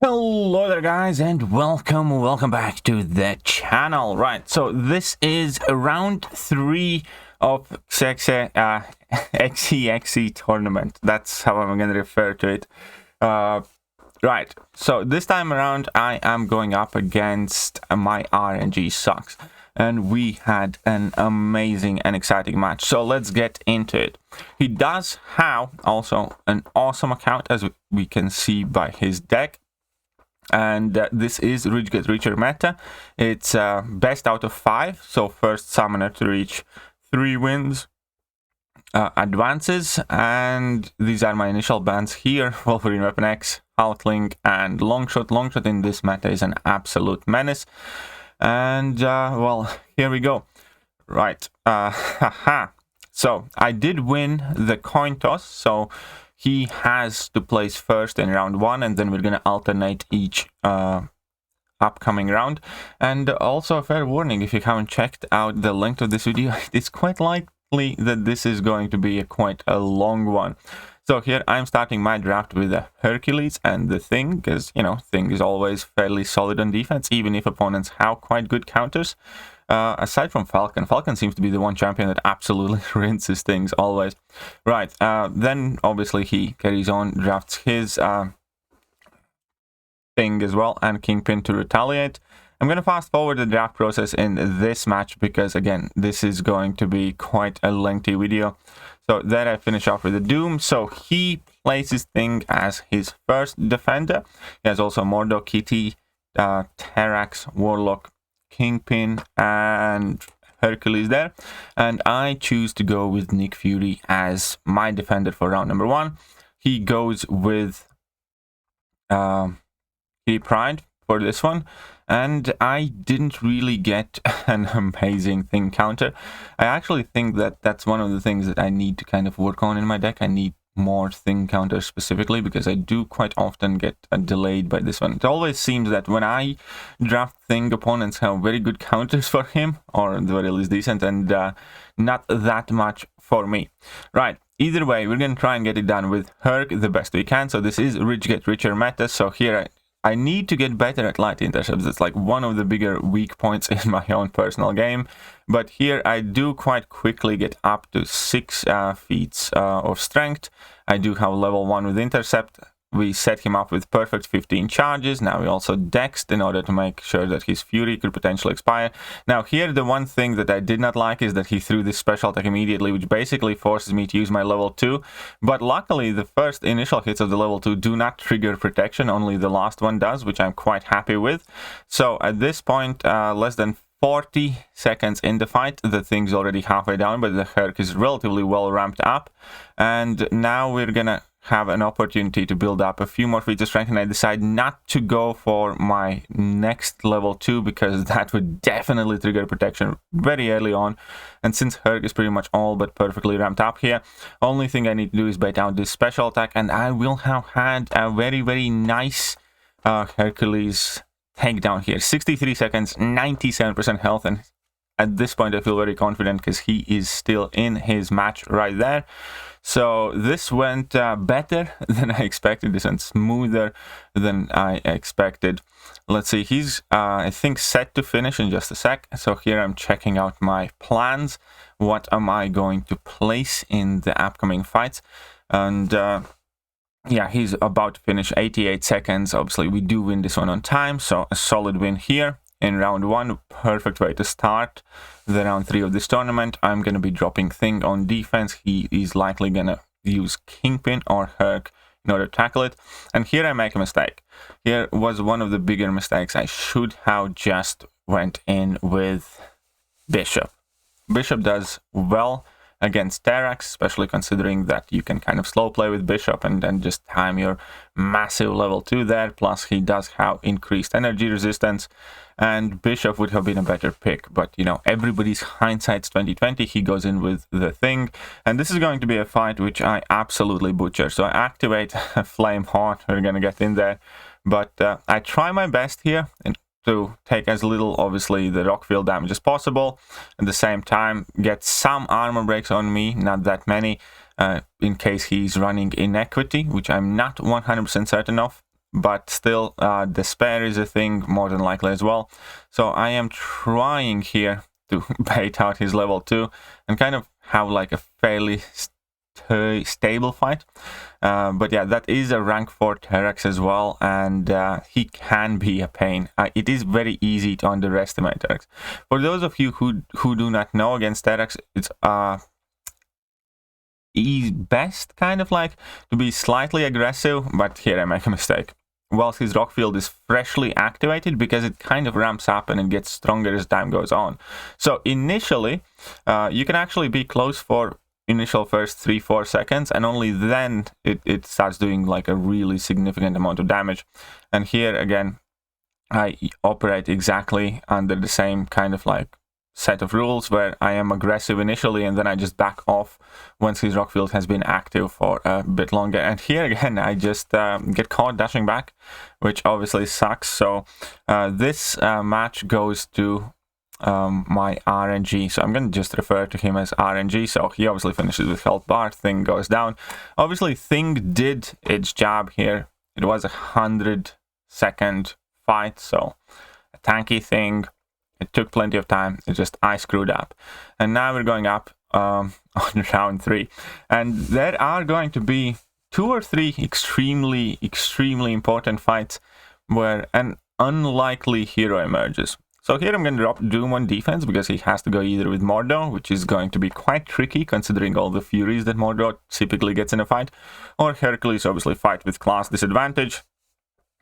Hello there guys, and welcome back to the channel. Right, so this is round 3 of XeXeD tournament. That's how I'm going to refer to it. Right, so this time around I am going up against MyRNGsuxs, and we had an amazing and exciting match. So let's get into it. He does have also an awesome account, as we can see by his deck. And this is Get Richer meta. It's best out of 5, so first summoner to reach 3 wins advances. And these are my initial bans here: Wolverine, Weapon X, Hulkling, and Longshot. Longshot in this meta is an absolute menace. And well, here we go. Right, so I did win the coin toss, so he has to place first in round 1, and then we're going to alternate each upcoming round. And also a fair warning, if you haven't checked out the length of this video, it's quite likely that this is going to be quite a long one. So here I'm starting my draft with the Hercules and the Thing, because, you know, Thing is always fairly solid on defense, even if opponents have quite good counters. Aside from Falcon, Falcon seems to be the one champion that absolutely rinses things always. Right, then obviously he carries on, drafts his Thing as well, and Kingpin to retaliate. I'm going to fast forward the draft process in this match because, again, this is going to be quite a lengthy video. So then I finish off with the Doom. So he places Thing as his first defender. He has also Mordok, Kitty, Terax, Warlock, Kingpin, and Hercules there. And I choose to go with Nick Fury as my defender for round number 1. He goes with Pride for this one, and I didn't really get an amazing Thing counter. I actually think that that's one of the things that I need to kind of work on in my deck. I need more Thing counters specifically, because I do quite often get delayed by this one. It always seems that when I draft Thing, opponents have very good counters for him, or at the very least decent, and not that much for me. Right, either way, we're going to try and get it done with Herc the best we can. So this is Get Richer meta. So here I need to get better at light intercepts. It's like one of the bigger weak points in my own personal game. But here I do quite quickly get up to 6 feats of strength. I do have level 1 with intercept. We set him up with perfect 15 charges. Now we also dexed in order to make sure that his fury could potentially expire. Now here the one thing that I did not like is that he threw this special attack immediately, which basically forces me to use my level 2. But luckily the first initial hits of the level 2 do not trigger protection, only the last one does, which I'm quite happy with. So at this point, less than 40 seconds in the fight, the Thing's already halfway down, but the Herc is relatively well ramped up. And now we're gonna have an opportunity to build up a few more feats of strength, and I decide not to go for my next level 2 because that would definitely trigger protection very early on. And since Herc is pretty much all but perfectly ramped up here, only thing I need to do is bait out this special attack, and I will have had a very nice Hercules takedown here. 63 seconds, 97% health, and at this point I feel very confident because he is still in his match right there. So this went better than I expected. This went smoother than I expected. Let's see, he's I think set to finish in just a sec. So here I'm checking out my plans. What am I going to place in the upcoming fights? And yeah, he's about to finish. 88 seconds. Obviously we do win this one on time, so a solid win here in round 1. Perfect way to start the round 3 of this tournament. I'm going to be dropping Thing on defense. He is likely going to use Kingpin or Herc in order to tackle it. And here I make a mistake. Here was one of the bigger mistakes. I should have just went in with Bishop. Bishop does well against Terax, especially considering that you can kind of slow play with Bishop and then just time your massive level 2 there. Plus he does have increased energy resistance, and Bishop would have been a better pick. But, you know, everybody's hindsight's 2020. He goes in with the Thing, and this is going to be a fight which I absolutely butcher. So I activate Flame Hot. We're gonna get in there, but I try my best here and to take as little, obviously, the rock field damage as possible. At the same time, get some armor breaks on me, not that many, in case he's running Inequity, which I'm not 100% certain of. but still the spare is a thing more than likely as well. So I am trying here to bait out his level 2 and kind of have like a fairly stable fight. But yeah, that is a rank 4 Terex as well, and he can be a pain. It is very easy to underestimate Terex. For those of you who do not know, against Terex, it's best kind of like to be slightly aggressive, but here I make a mistake. Whilst his rock field is freshly activated, because it kind of ramps up and it gets stronger as time goes on. So initially, you can actually be close for initial first 3-4 seconds, and only then it starts doing like a really significant amount of damage. And here again, I operate exactly under the same kind of like set of rules, where I am aggressive initially and then I just back off once his rock field has been active for a bit longer. And here again, I just get caught dashing back, which obviously sucks. So this match goes to my RNG, so I'm going to just refer to him as RNG. So he obviously finishes with health bar. Thing goes down. Obviously Thing did its job here. It was a 100-second fight, so a tanky Thing. It took plenty of time. It's just I screwed up, and now we're going up on round 3, and there are going to be 2 or 3 extremely important fights where an unlikely hero emerges. So here I'm going to drop Doom on defense, because he has to go either with Mordor, which is going to be quite tricky considering all the furies that Mordor typically gets in a fight, or Hercules obviously fight with class disadvantage,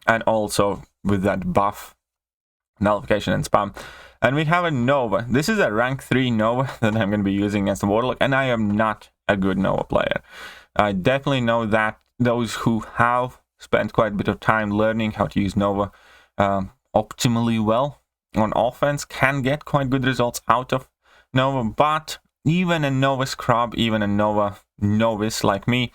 and also with that buff, nullification and spam. And we have a Nova. This is a rank 3 Nova that I'm going to be using against the Warlock, and I am not a good Nova player. I definitely know that those who have spent quite a bit of time learning how to use Nova optimally well on offense can get quite good results out of Nova, but even a Nova scrub, even a Nova novice like me,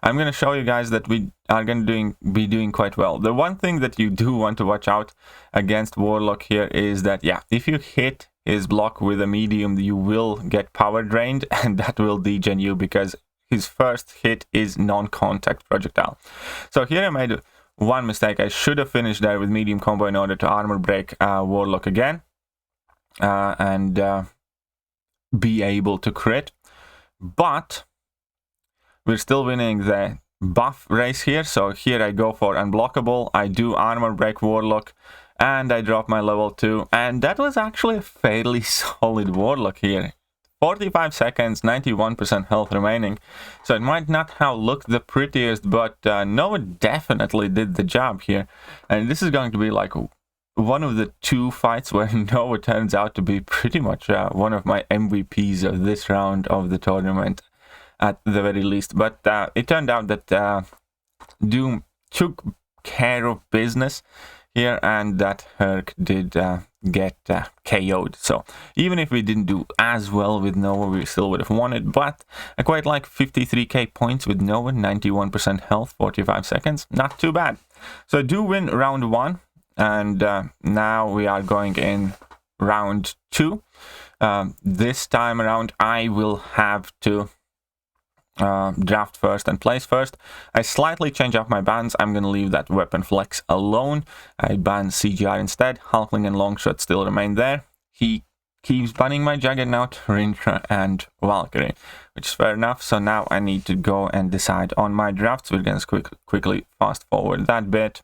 I'm going to show you guys that we are going to be doing quite well. The one thing that you do want to watch out against Warlock here is that, yeah, if you hit his block with a medium, you will get power drained, and that will degen you, because his first hit is non-contact projectile. So here I made one mistake. I should have finished there with medium combo in order to armor break Warlock again and be able to crit. But we're still winning the buff race here. So here I go for unblockable. I do armor break Warlock, and I drop my level 2. And that was actually a fairly solid Warlock here. 45 seconds, 91% health remaining. So it might not have looked the prettiest, but Nova definitely did the job here. And this is going to be like one of the 2 fights where Nova turns out to be pretty much one of my MVPs of this round of the tournament, at the very least. But it turned out that Doom took care of business here, and that Herc did get KO'd. So even if we didn't do as well with Nova, we still would have won it. But I quite like 53k points with Nova, 91% health, 45 seconds. Not too bad. So I do win round 1, and now we are going in round 2. This time around, I will have to draft first and place first. I slightly change up my bans. I'm going to leave that weapon flex alone. I ban CGR instead. Hulkling and Longshot still remain there. He keeps banning my Juggernaut, Rintra, and Valkyrie, which is fair enough. So now I need to go and decide on my drafts. We're going to quickly fast forward that bit.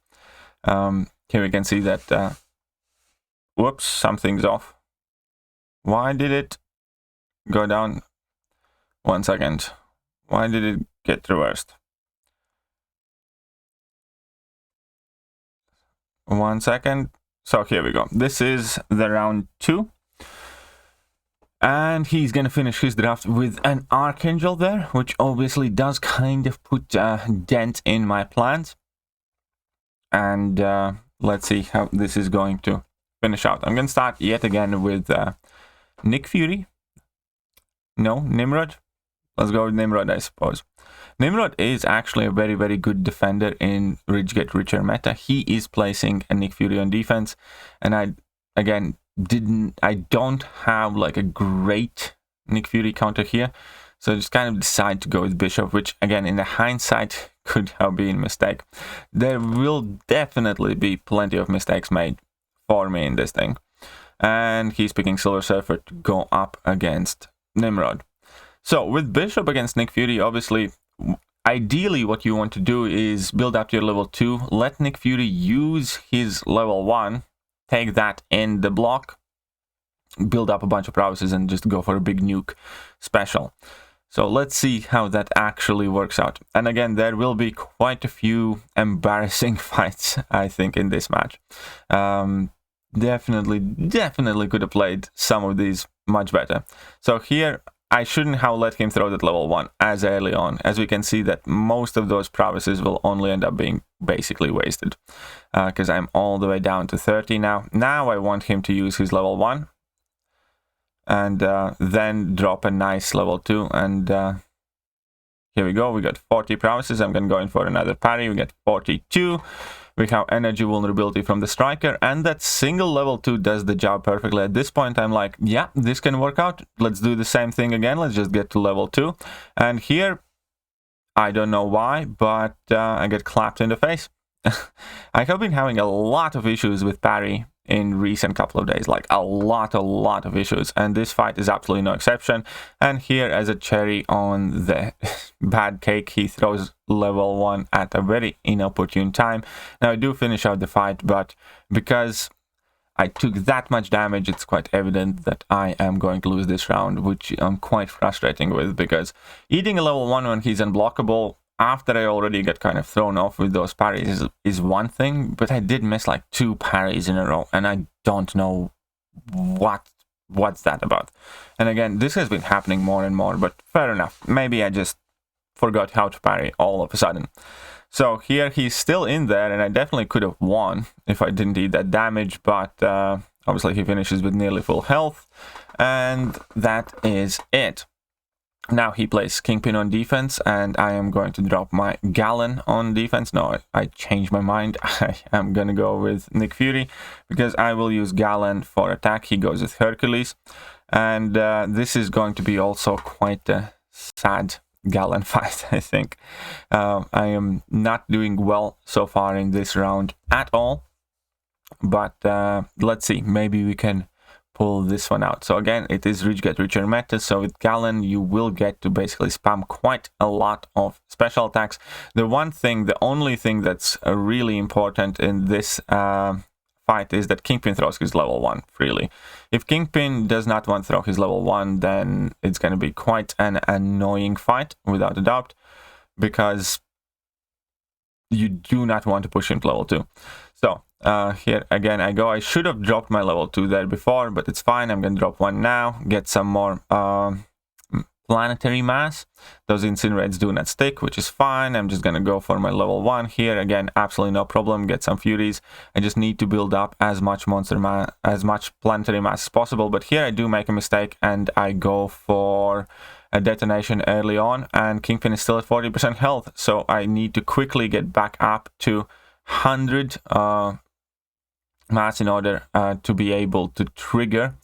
Here we can see that whoops, something's off. Why did it go down? 1 second. Why did it get reversed? 1 second. So here we go. This is the round 2. And he's going to finish his draft with an Archangel there, which obviously does kind of put a dent in my plans. And let's see how this is going to finish out. I'm going to start yet again with Nick Fury. No, Nimrod. Let's go with Nimrod, I suppose. Nimrod is actually a very, very good defender in Rich Get Richer meta. He is placing a Nick Fury on defense. And I don't have like a great Nick Fury counter here. So I just kind of decide to go with Bishop, which again, in the hindsight, could have been a mistake. There will definitely be plenty of mistakes made for me in this thing. And he's picking Silver Surfer to go up against Nimrod. So with Bishop against Nick Fury, obviously, ideally what you want to do is build up to your level 2, let Nick Fury use his level 1, take that in the block, build up a bunch of prowesses and just go for a big nuke special. So let's see how that actually works out. And again, there will be quite a few embarrassing fights, I think, in this match. Definitely could have played some of these much better. So here, I shouldn't have let him throw that level 1 as early on, as we can see that most of those prowesses will only end up being basically wasted. Because I'm all the way down to 30 now. Now I want him to use his level 1. And then drop a nice level 2. And here we go. We got 40 prowesses. I'm going to go in for another parry. We get 42. We have energy vulnerability from the striker. And that single level 2 does the job perfectly. At this point, I'm like, yeah, this can work out. Let's do the same thing again. Let's just get to level 2. And here, I don't know why, but I get clapped in the face. I have been having a lot of issues with parry in recent couple of days, like a lot of issues, and this fight is absolutely no exception. And here, as a cherry on the bad cake, he throws level 1 at a very inopportune time. Now I do finish out the fight, but because I took that much damage, it's quite evident that I am going to lose this round, which I'm quite frustrating with, because eating a level 1 when he's unblockable after I already got kind of thrown off with those parries is one thing, but I did miss like 2 parries in a row, and I don't know what's that about. And again, this has been happening more and more, but fair enough. Maybe I just forgot how to parry all of a sudden. So here he's still in there, and I definitely could have won if I didn't eat that damage, but obviously he finishes with nearly full health, and that is it. Now he plays Kingpin on defense, and I am going to drop my Gallon on defense. No, I changed my mind. I am going to go with Nick Fury, because I will use Gallon for attack. He goes with Hercules, and this is going to be also quite a sad Gallon fight, I think. I am not doing well so far in this round at all, but let's see, maybe we can pull this one out. So again, it is rich get richer meta, so with Gallon you will get to basically spam quite a lot of special attacks. The only thing that's really important in this fight is that Kingpin throws his level 1 freely. If Kingpin does not want to throw his level 1, then it's going to be quite an annoying fight, without a doubt, because you do not want to push him to level 2. So here again I go. I should have dropped my level 2 there before, but it's fine. I'm going to drop one now, get some more planetary mass. Those incinerates do not stick, which is fine. I'm just going to go for my level 1 here. Again, absolutely no problem. Get some furies. I just need to build up as much as much planetary mass as possible. But here I do make a mistake, and I go for a detonation early on, and Kingpin is still at 40% health. So I need to quickly get back up to 100 mass in order to be able to trigger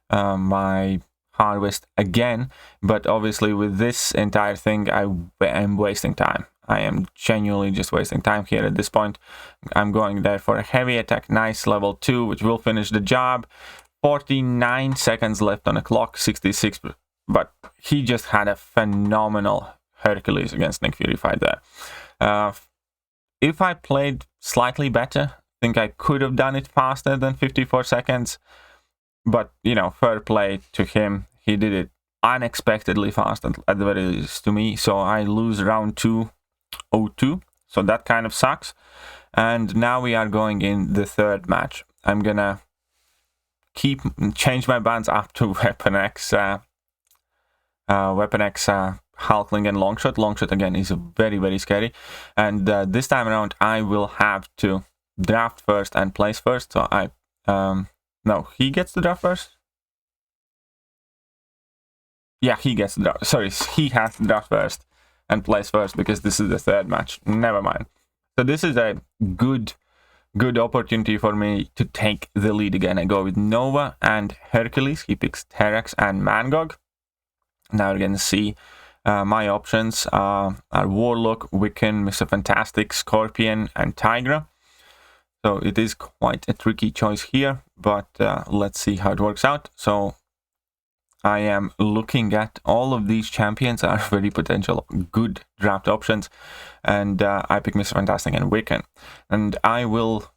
my harvest again. But obviously with this entire thing, I am wasting time. I am genuinely just wasting time here at this point. I'm going there for a heavy attack, nice level 2, which will finish the job. 49 seconds left on the clock, 66, but he just had a phenomenal Hercules against Nick Fury fight there. If I played slightly better, I think I could have done it faster than 54 seconds. But, you know, fair play to him. He did it unexpectedly fast, at the very least to me. So I lose round 2-0-2. So that kind of sucks. And now we are going in the third match. I'm going to change my bands up to Weapon X, Hulkling and Longshot. Longshot again is very, very scary. And this time around I will have to draft first and place first. So no, he gets the draft first. Yeah, he gets the draft. Sorry, he has to draft first and place first, because this is the third match. Never mind. So this is a good opportunity for me to take the lead again. I go with Nova and Hercules. He picks Terex and Mangog. Now we're going to see My options are Warlock, Wiccan, Mr. Fantastic, Scorpion, and Tigra. So it is quite a tricky choice here, but let's see how it works out. So I am looking at all of these champions are very potential good draft options, and I pick Mr. Fantastic and Wiccan. And I will,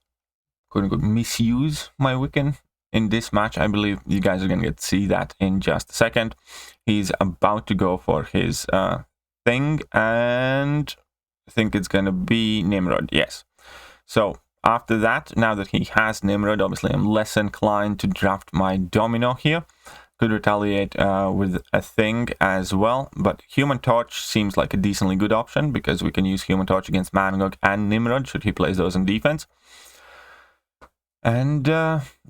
quote unquote, misuse my Wiccan in this match. I believe you guys are going to get to see that in just a second. He's about to go for his thing, and I think it's going to be Nimrod. Yes. So after that, now that he has Nimrod, obviously I'm less inclined to draft my Domino here. Could retaliate with a thing as well, but Human Torch seems like a decently good option because we can use Human Torch against McCook and Nimrod should he place those in defense. And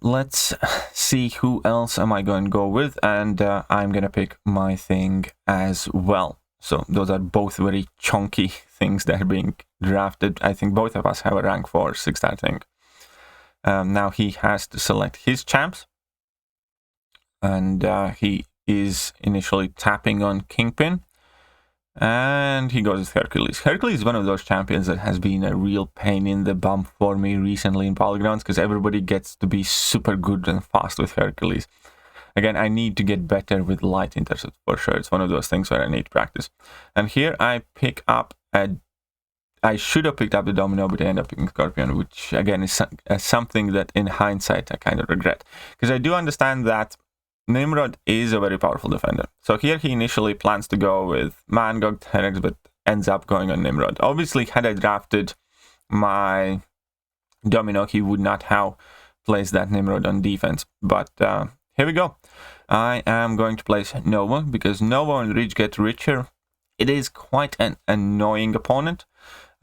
let's see who else am I going to go with, and I'm going to pick my thing as well. So those are both very chunky things that are being drafted. I think both of us have a rank 4 6-star thing. Now he has to select his champs. And he is initially tapping on Kingpin. And he goes with Hercules. Hercules is one of those champions that has been a real pain in the bum for me recently in Polygrounds, because everybody gets to be super good and fast with Hercules. Again, I need to get better with light intercept for sure. It's one of those things where I need to practice. And here I pick up I should have picked up the Domino, but I end up picking Scorpion, which again is something that in hindsight I kind of regret. Because I do understand that Nimrod is a very powerful defender. So here he initially plans to go with Mangog, Terex, but ends up going on Nimrod. Obviously, had I drafted my Domino, he would not have placed that Nimrod on defense. But here we go. I am going to place Nova, because Nova and Rich get richer. It is quite an annoying opponent.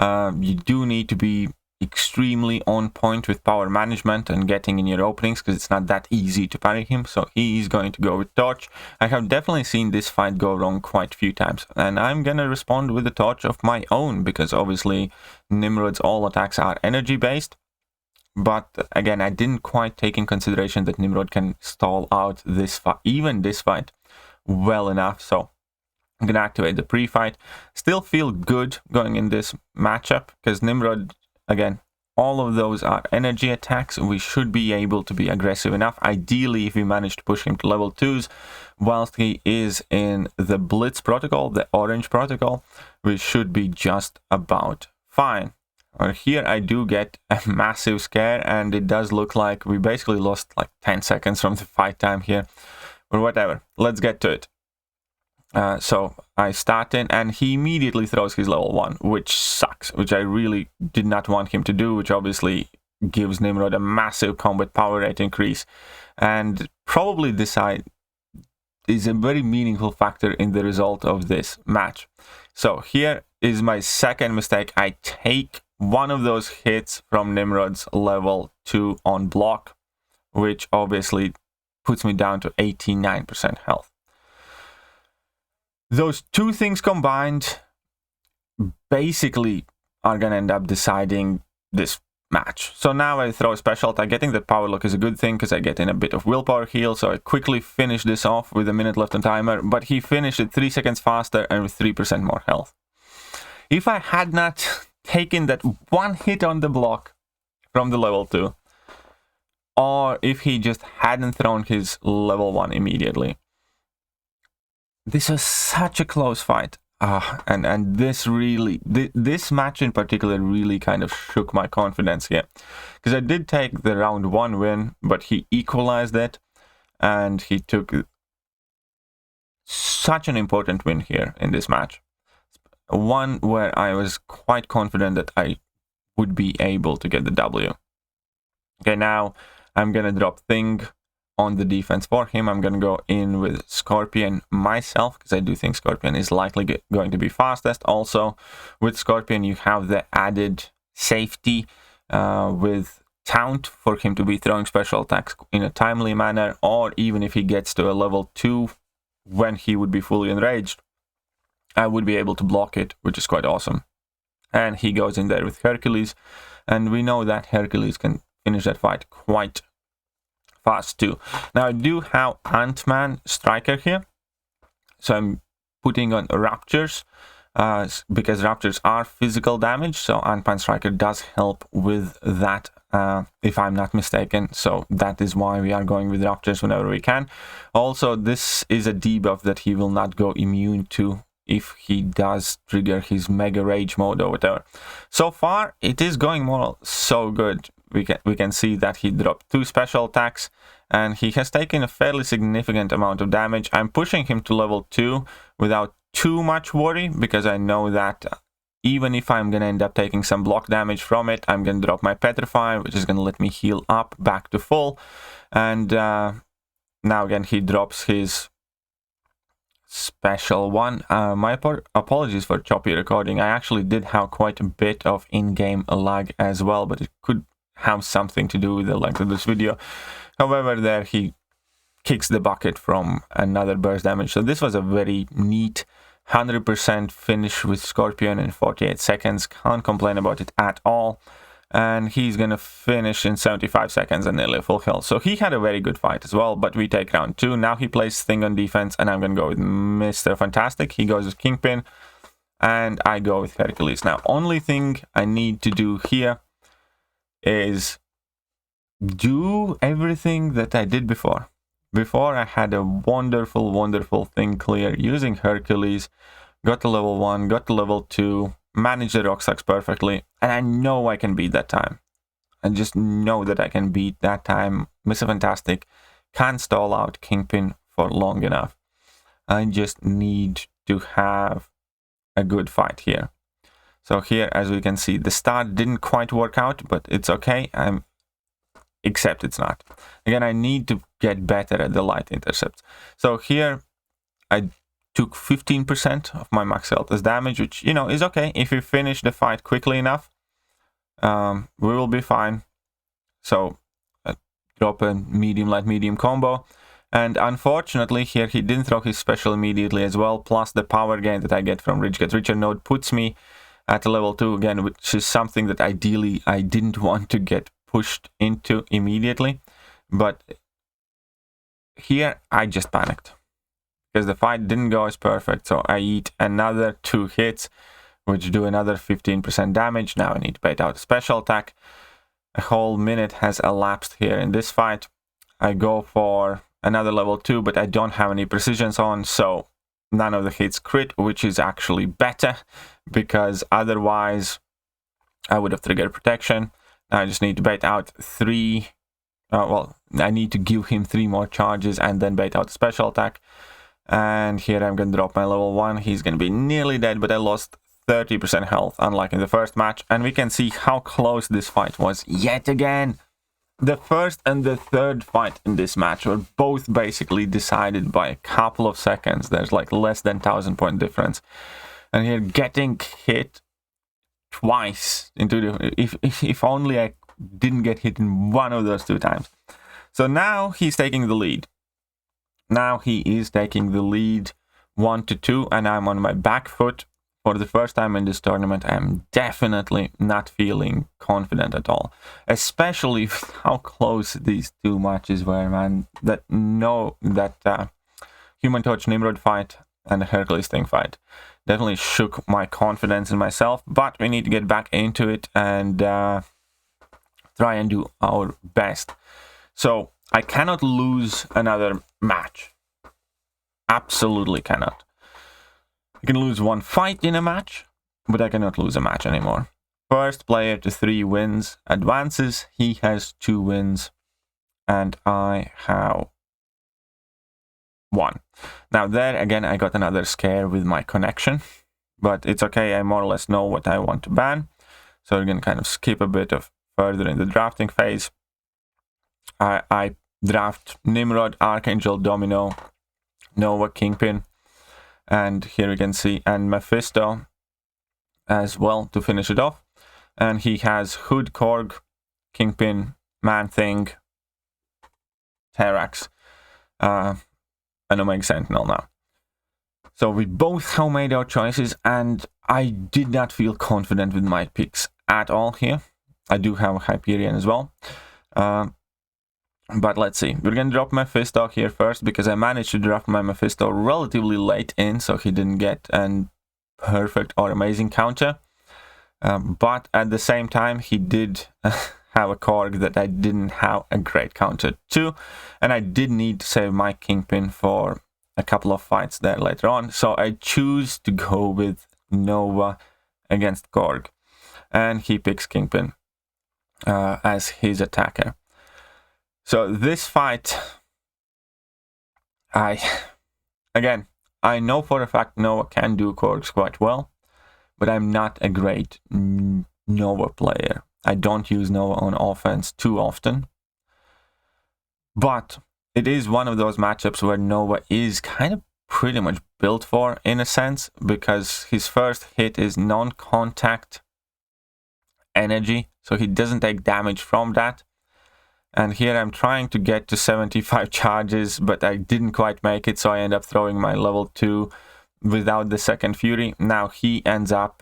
You do need to be extremely on point with power management and getting in your openings, because it's not that easy to parry him. So he's going to go with Torch. I have definitely seen this fight go wrong quite a few times, and I'm gonna respond with a Torch of my own, because obviously Nimrod's all attacks are energy based. But again, I didn't quite take in consideration that Nimrod can stall out this fight, even this fight, well enough. So I'm gonna activate the pre-fight. Still feel good going in this matchup, because Nimrod, again, all of those are energy attacks. We should be able to be aggressive enough. Ideally, if we manage to push him to level 2s, whilst he is in the Blitz protocol, the orange protocol, we should be just about fine. Here I do get a massive scare, and it does look like we basically lost like 10 seconds from the fight time here. But whatever, let's get to it. So I start in, and he immediately throws his level 1, which sucks, which I really did not want him to do, which obviously gives Nimrod a massive combat power rate increase. And probably this is a very meaningful factor in the result of this match. So here is my second mistake. I take one of those hits from Nimrod's level 2 on block, which obviously puts me down to 89% health. Those two things combined basically are going to end up deciding this match. So now I throw a special attack. Getting the power lock is a good thing because I get in a bit of willpower heal. So I quickly finish this off with a minute left on timer. But he finished it 3 seconds faster and with 3% more health. If I had not taken that one hit on the block from the level 2, or if he just hadn't thrown his level 1 immediately, this was such a close fight. And this really, this match in particular really kind of shook my confidence here. Because I did take the round 1 win, but he equalized it. And he took such an important win here in this match. One where I was quite confident that I would be able to get the W. Okay, now I'm going to drop Thing on the defense for him. I'm going to go in with Scorpion myself, because I do think Scorpion is likely going to be fastest. Also, with Scorpion, you have the added safety with Taunt for him to be throwing special attacks in a timely manner, or even if he gets to a level 2 when he would be fully enraged, I would be able to block it, which is quite awesome. And he goes in there with Hercules, and we know that Hercules can finish that fight quite fast too. Now I do have Ant-Man Striker here, so I'm putting on Raptures, because Raptures are physical damage, so Unpine Striker does help with that, if I'm not mistaken. So that is why we are going with Raptures whenever we can. Also, this is a debuff that he will not go immune to if he does trigger his Mega Rage mode or whatever. So far, it is going more so good. We can see that he dropped 2 special attacks, and he has taken a fairly significant amount of damage. I'm pushing him to level 2 without too much worry, because I know that even if I'm going to end up taking some block damage from it, I'm going to drop my Petrify, which is going to let me heal up back to full. And now again, he drops his special one. My apologies for choppy recording. I actually did have quite a bit of in-game lag as well, but it could have something to do with the length of this video. However, there he kicks the bucket from another burst damage. So this was a very neat 100% finish with Scorpion in 48 seconds. Can't complain about it at all. And he's gonna finish in 75 seconds and nearly full health. So he had a very good fight as well, but we take round 2. Now he plays Thing on defense, and I'm gonna go with Mr. Fantastic. He goes with Kingpin, and I go with Hercules. Now, only thing I need to do here is do everything that I did before. Before, I had a wonderful, wonderful thing clear using Hercules, got to level 1, got to level 2, managed the MyRNGsuxs perfectly, and I know I can beat that time. I just know that I can beat that time. Mr. Fantastic can't stall out Kingpin for long enough. I just need to have a good fight here. So here, as we can see, the start didn't quite work out, but it's okay. Except it's not. Again, I need to get better at the light intercepts. So here, I took 15% of my max health as damage, which, you know, is okay. If you finish the fight quickly enough, we will be fine. So drop a medium, light, medium combo. And unfortunately, here he didn't throw his special immediately as well. Plus the power gain that I get from Rich Gets Richer node puts me at level 2 again, which is something that ideally I didn't want to get pushed into immediately. But here I just panicked, because the fight didn't go as perfect. So I eat another 2 hits, which do another 15% damage. Now I need to bait out a special attack. A whole minute has elapsed here in this fight. I go for another level 2, but I don't have any precisions on, so none of the hits crit, which is actually better, because otherwise I would have triggered protection. Now I just need to bait out 3. Well, I need to give him 3 more charges and then bait out a special attack. And here I'm going to drop my level 1. He's going to be nearly dead, but I lost 30% health, unlike in the first match. And we can see how close this fight was yet again. The first and the third fight in this match were both basically decided by a couple of seconds. There's like less than 1,000 point difference. And here getting hit twice into the... If only I didn't get hit in one of those 2 times. So now he's taking the lead. Now he is taking the lead 1-2, and I'm on my back foot for the first time in this tournament. I'm definitely not feeling confident at all, especially with how close these 2 matches were, man. That Human Torch Nimrod fight and the Hercules Thing fight definitely shook my confidence in myself, but we need to get back into it and try and do our best. So I cannot lose another match. Absolutely cannot. I can lose 1 fight in a match, but I cannot lose a match anymore. First player to 3 wins advances. He has 2 wins, and I have 1. Now there again, I got another scare with my connection, but it's okay. I more or less know what I want to ban, so we're gonna kind of skip a bit of further in the drafting phase. I draft Nimrod, Archangel, Domino, Nova, Kingpin, and here we can see, and Mephisto as well to finish it off. And he has Hood, Korg, Kingpin, Man-Thing, Terax, and Omega Sentinel now. So we both have made our choices, and I did not feel confident with my picks at all here. I do have Hyperion as well. But let's see. We're gonna drop Mephisto here first, because I managed to drop my Mephisto relatively late in, so he didn't get a perfect or amazing counter. But at the same time, he did have a Korg that I didn't have a great counter to, and I did need to save my Kingpin for a couple of fights there later on. So I choose to go with Nova against Korg, and he picks Kingpin as his attacker. So this fight, I know for a fact Nova can do Korgs quite well, but I'm not a great Nova player. I don't use Nova on offense too often. But it is one of those matchups where Nova is kind of pretty much built for, in a sense, because his first hit is non-contact energy, so he doesn't take damage from that. And here I'm trying to get to 75 charges, but I didn't quite make it, so I end up throwing my level 2 without the second Fury. Now he ends up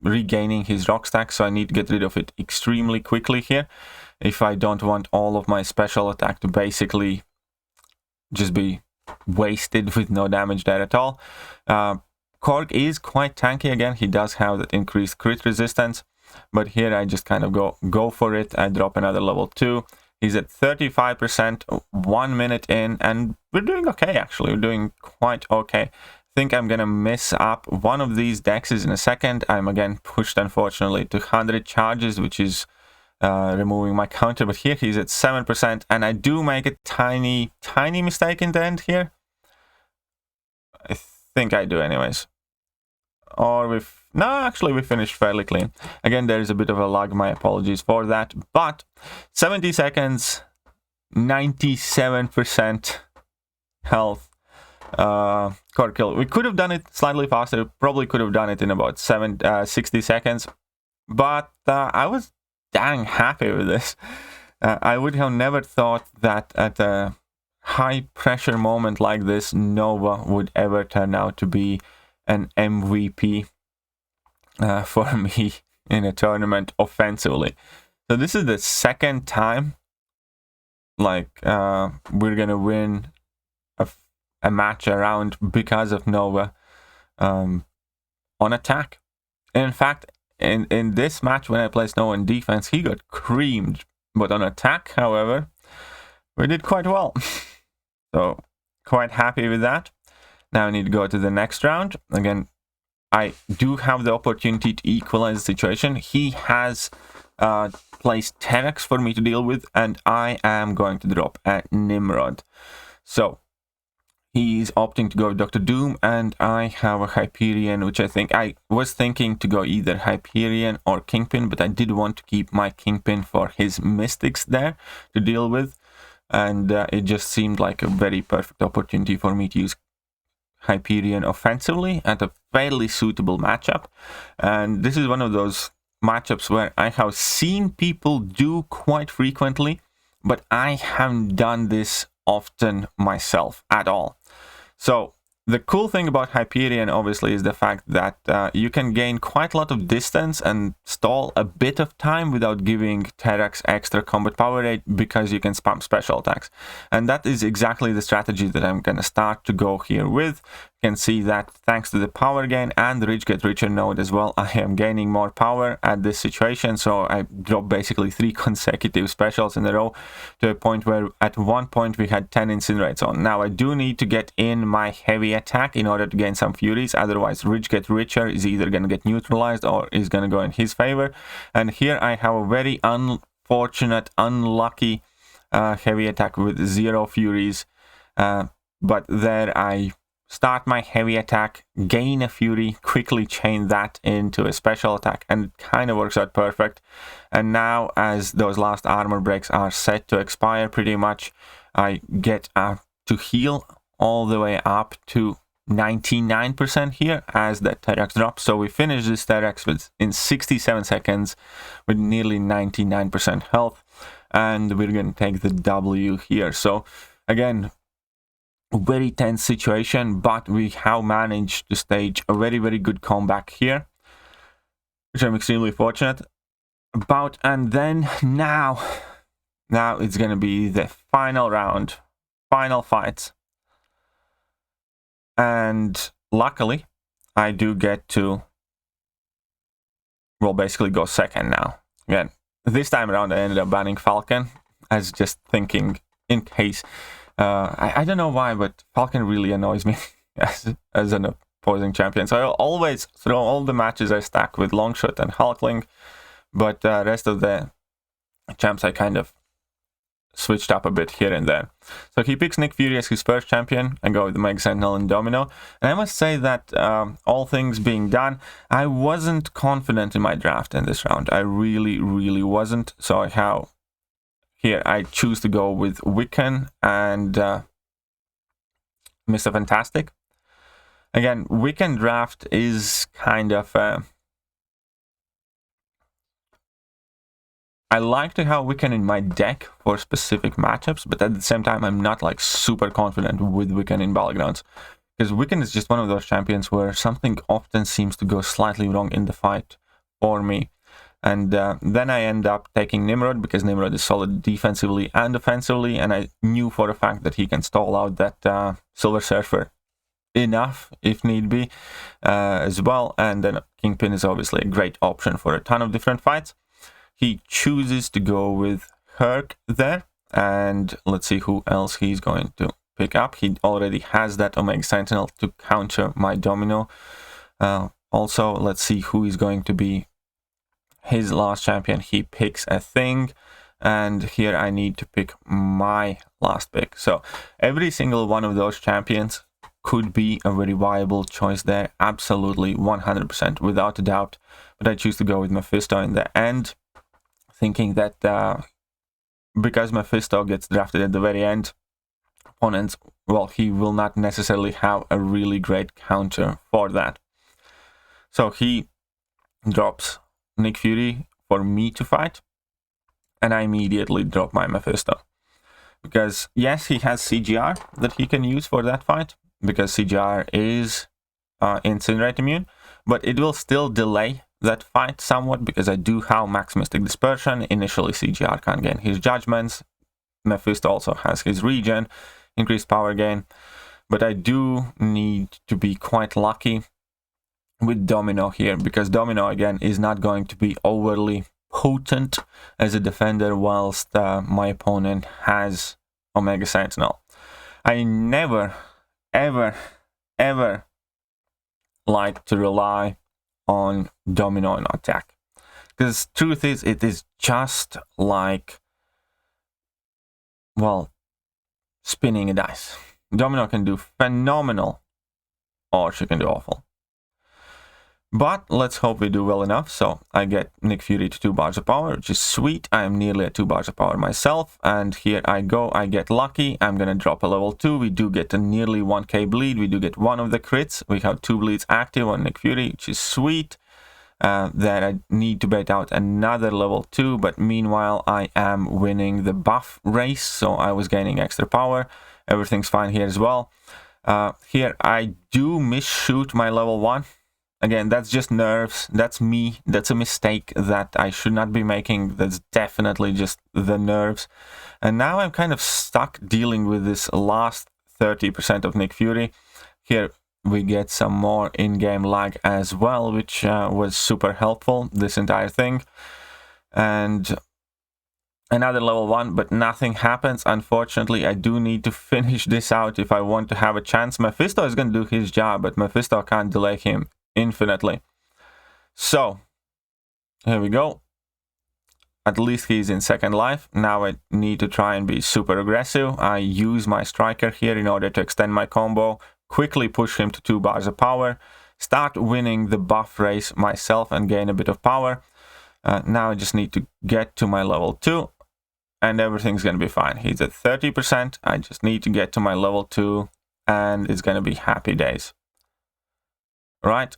regaining his rock stack, so I need to get rid of it extremely quickly here if I don't want all of my special attack to basically just be wasted with no damage there at all. Korg is quite tanky again. He does have that increased crit resistance, but here I just kind of go for it. I drop another level 2. He's at 35%, 1 minute in, and we're doing okay, actually. We're doing quite okay. I think I'm going to miss up one of these dexes in a second. I'm again pushed, unfortunately, to 100 charges, which is removing my counter. But here he's at 7%, and I do make a tiny mistake in the end here. I think I do anyways. Or no, actually we finished fairly clean. Again, there is a bit of a lag, my apologies for that. But 70 seconds, 97% health, Korg kill. We could have done it slightly faster, probably could have done it in about 60 seconds. But I was dang happy with this. I would have never thought that at a high pressure moment like this, Nova would ever turn out to be an MVP for me in a tournament offensively. So this is the second time like we're gonna win a match around because of Nova on attack. And in fact, in this match when I placed Nova in defense, he got creamed, but on attack, however, we did quite well. So quite happy with that. Now I need to go to the next round. Again, I do have the opportunity to equalize the situation. He has placed Terex for me to deal with, and I am going to drop a Nimrod. So he's opting to go with Dr. Doom, and I have a Hyperion, which I was thinking to go either Hyperion or Kingpin, but I did want to keep my Kingpin for his Mystics there to deal with, and it just seemed like a very perfect opportunity for me to use Hyperion offensively at a fairly suitable matchup. And this is one of those matchups where I have seen people do quite frequently, but I haven't done this often myself at all. So the cool thing about Hyperion obviously is the fact that you can gain quite a lot of distance and stall a bit of time without giving Terex extra combat power rate, because you can spam special attacks. And that is exactly the strategy that I'm going to start to go here with. You can see that thanks to the power gain and the Rich Get Richer node as well, I am gaining more power at this situation. So I dropped basically 3 consecutive specials in a row to a point where at one point we had 10 incinerates on. Now I do need to get in my heavy attack in order to gain some furies, otherwise Rich Get Richer is either going to get neutralized or is going to go in his favor. And here I have a very unfortunate, unlucky heavy attack with 0 furies, but there I start my heavy attack, gain a fury, quickly chain that into a special attack, and it kind of works out perfect. And now as those last armor breaks are set to expire pretty much, I get to heal all the way up to 99% here as that Terex drops. So we finish this Terex in 67 seconds with nearly 99% health, and we're going to take the W here. So again, very tense situation, but we have managed to stage a very good comeback here, which I'm extremely fortunate about. And then now Now it's going to be the final round, final fights. And luckily, I do get to, well, basically go second now. Again, this time around I ended up banning Falcon. I was just thinking, in case. I don't know why, but Falcon really annoys me as an opposing champion. So I always, through all the matches, I stack with Longshot and Hulkling. But the rest of the champs I kind of switched up a bit here and there. So he picks Nick Fury as his first champion and go with Mega Sentinel and Domino. And I must say that all things being done, I wasn't confident in my draft in this round. I really, really wasn't. So how here I choose to go with Wiccan and Mr. Fantastic. Again, Wiccan draft is kind of I like to have Wiccan in my deck for specific matchups, but at the same time, I'm not like super confident with Wiccan in Battlegrounds. Because Wiccan is just one of those champions where something often seems to go slightly wrong in the fight for me. And then I end up taking Nimrod, because Nimrod is solid defensively and offensively, and I knew for a fact that he can stall out that Silver Surfer enough, if need be, as well. And then Kingpin is obviously a great option for a ton of different fights. He chooses to go with Herc there, and let's see who else he's going to pick up. He already has that Omega Sentinel to counter my Domino. Also, let's see who is going to be his last champion. He picks a Thing, and here I need to pick my last pick. So every single one of those champions could be a very viable choice there, absolutely 100% without a doubt. But I choose to go with Mephisto in the end, thinking that because Mephisto gets drafted at the very end, opponents, well, he will not necessarily have a really great counter for that. So he drops Nick Fury for me to fight, and I immediately drop my Mephisto. Because yes, he has CGR that he can use for that fight, because CGR is Incinerate immune, but it will still delay that fight somewhat, because I do have Max Mystic Dispersion. Initially CGR can't gain his judgments. Mephisto also has his regen, increased power gain, but I do need to be quite lucky with Domino here, because Domino again is not going to be overly potent as a defender, whilst my opponent has Omega Sentinel. I never, ever, ever like to rely on Domino in attack, because truth is, it is just like, well, spinning a dice. Domino can do phenomenal, or she can do awful. But let's hope we do well enough. So I get Nick Fury to 2 bars of power, which is sweet. I am nearly at 2 bars of power myself. And here I go. I get lucky. I'm going to drop a level 2. We do get a nearly 1k bleed. We do get one of the crits. We have 2 bleeds active on Nick Fury, which is sweet. Then I need to bait out another level 2. But meanwhile, I am winning the buff race. So I was gaining extra power. Everything's fine here as well. Here I do misshoot my level 1. Again, that's just nerves. That's me. That's a mistake that I should not be making. That's definitely just the nerves. And now I'm kind of stuck dealing with this last 30% of Nick Fury. Here we get some more in-game lag as well, which was super helpful, this entire thing. And another level 1, but nothing happens. Unfortunately, I do need to finish this out if I want to have a chance. Mephisto is going to do his job, but Mephisto can't delay him infinitely. So here we go. At least he's in second life. Now I need to try and be super aggressive. I use my striker here in order to extend my combo, quickly push him to 2 bars of power, start winning the buff race myself and gain a bit of power. Now I just need to get to my level 2 and everything's going to be fine. He's at 30%. I just need to get to my level 2 and it's going to be happy days. Right?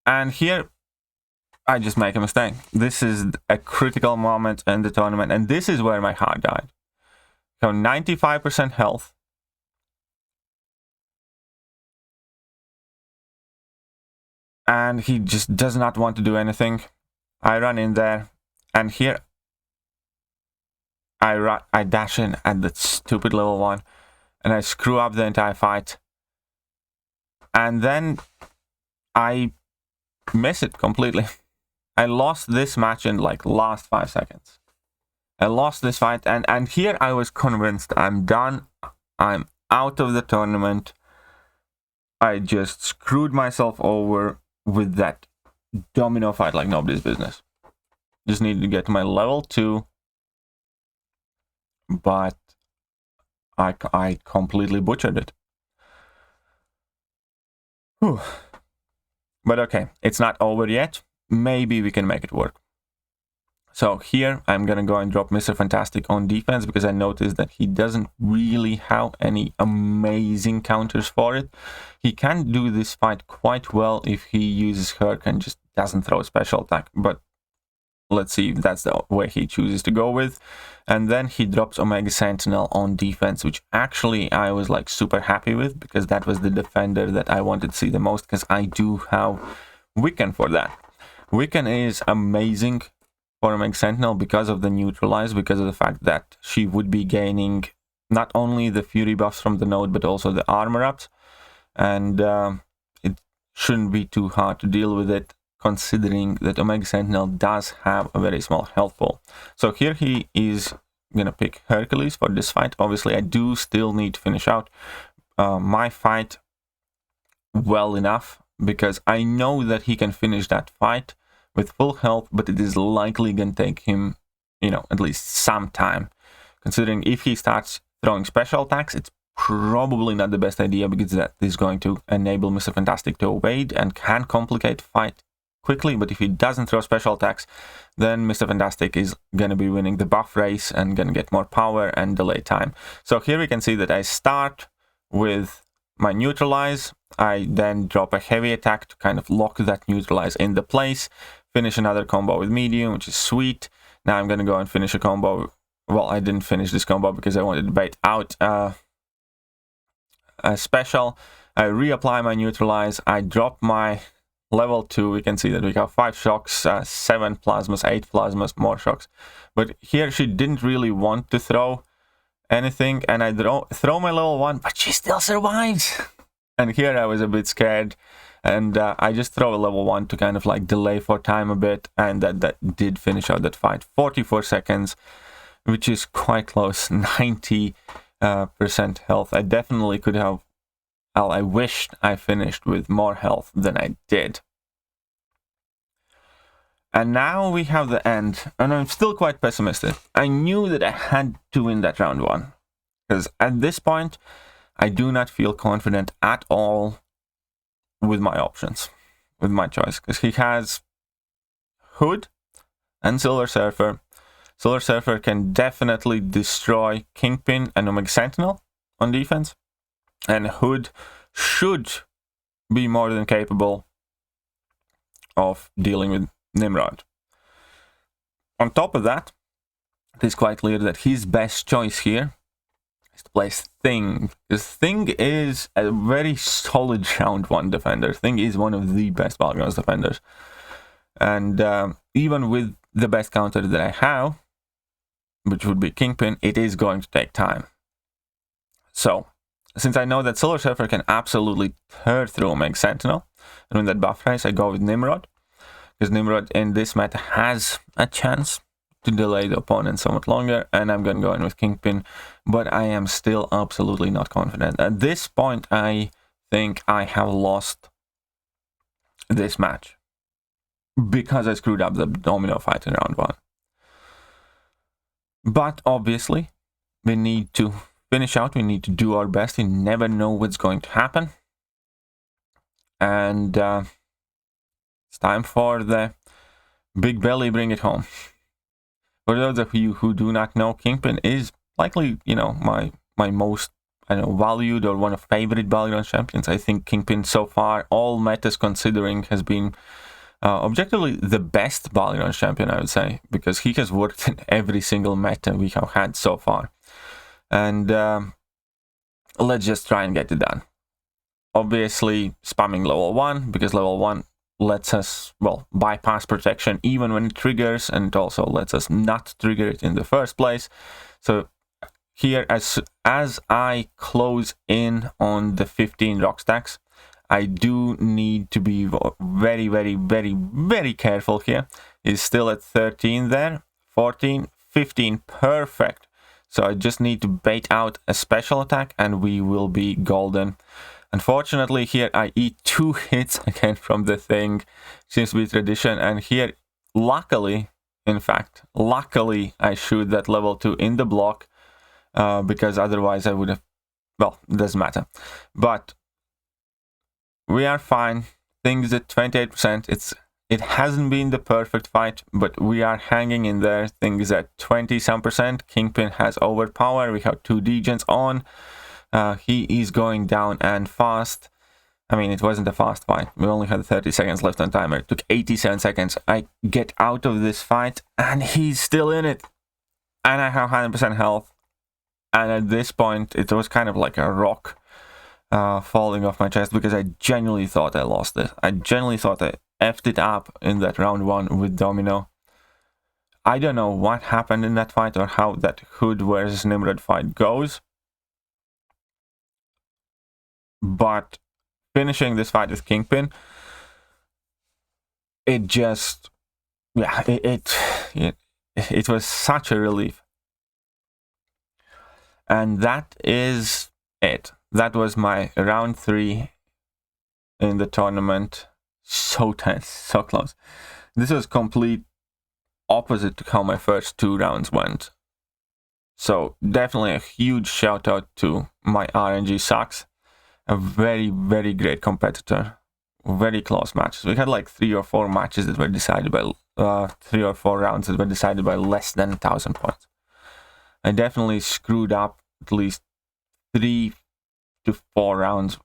And here, I just make a mistake. This is a critical moment in the tournament, and this is where my heart died. So 95% health. And he just does not want to do anything. I run in there, and here I dash in at that stupid level 1, and I screw up the entire fight. And then I miss it completely. I lost this match in like last 5 seconds. I lost this fight, and here I was convinced I'm done. I'm out of the tournament. I just screwed myself over with that domino fight like nobody's business. Just needed to get to my level 2, but I completely butchered it. Whew. But okay, it's not over yet. Maybe we can make it work. So here I'm gonna go and drop Mr. Fantastic on defense, because I noticed that he doesn't really have any amazing counters for it. He can do this fight quite well if he uses Herc and just doesn't throw a special attack, but let's see if that's the way he chooses to go with. And then he drops Omega Sentinel on defense, which actually I was like super happy with, because that was the defender that I wanted to see the most, because I do have Wiccan for that. Wiccan is amazing for Omega Sentinel because of the neutralize, because of the fact that she would be gaining not only the fury buffs from the node, but also the armor ups, and it shouldn't be too hard to deal with it, considering that Omega Sentinel does have a very small health pool. So here he is gonna pick Hercules for this fight. Obviously I do still need to finish out my fight well enough, because I know that he can finish that fight with full health, but it is likely gonna take him, you know, at least some time, considering if he starts throwing special attacks, it's probably not the best idea, because that is going to enable Mr. Fantastic to evade and can complicate fight quickly. But if he doesn't throw special attacks, then Mr. Fantastic is going to be winning the buff race and going to get more power and delay time. So here we can see that I start with my neutralize. I then drop a heavy attack to kind of lock that neutralize into place, finish another combo with medium, which is sweet. Now I'm going to go and finish a combo. Well, I didn't finish this combo because I wanted to bait out a special. I reapply my neutralize. I drop my level 2. We can see that we have 5 shocks, 7 plasmas, 8 plasmas, more shocks. But here she didn't really want to throw anything, and I throw my level 1, but she still survives. And here I was a bit scared, and I just throw a level 1 to kind of like delay for time a bit, and that did finish out that fight. 44 seconds, which is quite close. 90% health. I definitely could have, well, I wished I finished with more health than I did. And now we have the end, and I'm still quite pessimistic. I knew that I had to win that round 1, because at this point I do not feel confident at all with my options, with my choice, because he has Hood and Silver Surfer. Silver Surfer can definitely destroy Kingpin and Omega Sentinel on defense, and Hood should be more than capable of dealing with Nimrod. On top of that, it is quite clear that his best choice here is to place Thing, because Thing is a very solid round 1 defender. Thing is one of the best battlegrounds defenders, and even with the best counter that I have, which would be Kingpin, it is going to take time. So since I know that Silver Surfer can absolutely tear through Omega Sentinel and win that buff race, I go with Nimrod, because Nimrod in this meta has a chance to delay the opponent somewhat longer, and I'm going to go in with Kingpin, but I am still absolutely not confident. At this point, I think I have lost this match, because I screwed up the domino fight in round 1. But obviously, we need to finish out, we need to do our best, you never know what's going to happen. And it's time for the big belly, bring it home. For those of you who do not know, Kingpin is likely, you know, my most, I don't know, valued or one of favorite battleground champions. I think Kingpin so far, all metas considering, has been objectively the best battleground champion, I would say, because he has worked in every single meta we have had so far. And let's just try and get it done. Obviously, spamming level 1, because level 1 lets us, well, bypass protection even when it triggers, and also lets us not trigger it in the first place. So here, as I close in on the 15 rock stacks, I do need to be very, very, very, very careful here. It's still at 13 there, 14, 15, perfect. So I just need to bait out a special attack and we will be golden. Unfortunately, here I eat 2 hits again from the thing. Seems to be tradition. And here, luckily, in fact, luckily, I shoot that level 2 in the block. Because otherwise I would have, well, it doesn't matter. But we are fine. Things at 28%. It hasn't been the perfect fight, but we are hanging in there. Things at 20-some%. Kingpin has overpower. We have 2 degens on. He is going down and fast. I mean, it wasn't a fast fight. We only had 30 seconds left on timer. It took 87 seconds. I get out of this fight, and he's still in it. And I have 100% health. And at this point, it was kind of like a rock falling off my chest, because I genuinely thought I lost it. I genuinely thought I effed it up in that round 1 with Domino. I don't know what happened in that fight or how that Hood versus Nimrod fight goes. But finishing this fight with Kingpin, it just, yeah, it was such a relief. And that is it. That was my round 3 in the tournament. So tense, so close. This was complete opposite to how my first 2 rounds went. So definitely a huge shout out to MyRNGsuxs. A very, very great competitor. Very close matches. We had like 3 or 4 matches that were decided by 3 or 4 rounds that were decided by less than 1,000 points. I definitely screwed up at least 3 to 4 rounds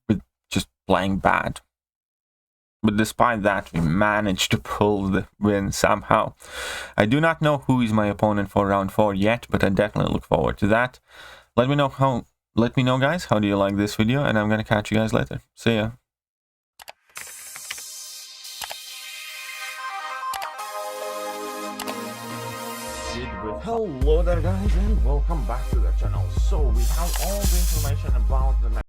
with just playing bad. But despite that, we managed to pull the win somehow. I do not know who is my opponent for round 4 yet, but I definitely look forward to that. Let me know, guys, how do you like this video, and I'm gonna catch you guys later. See ya. Hello there, guys, and welcome back to the channel. So we have all the information about the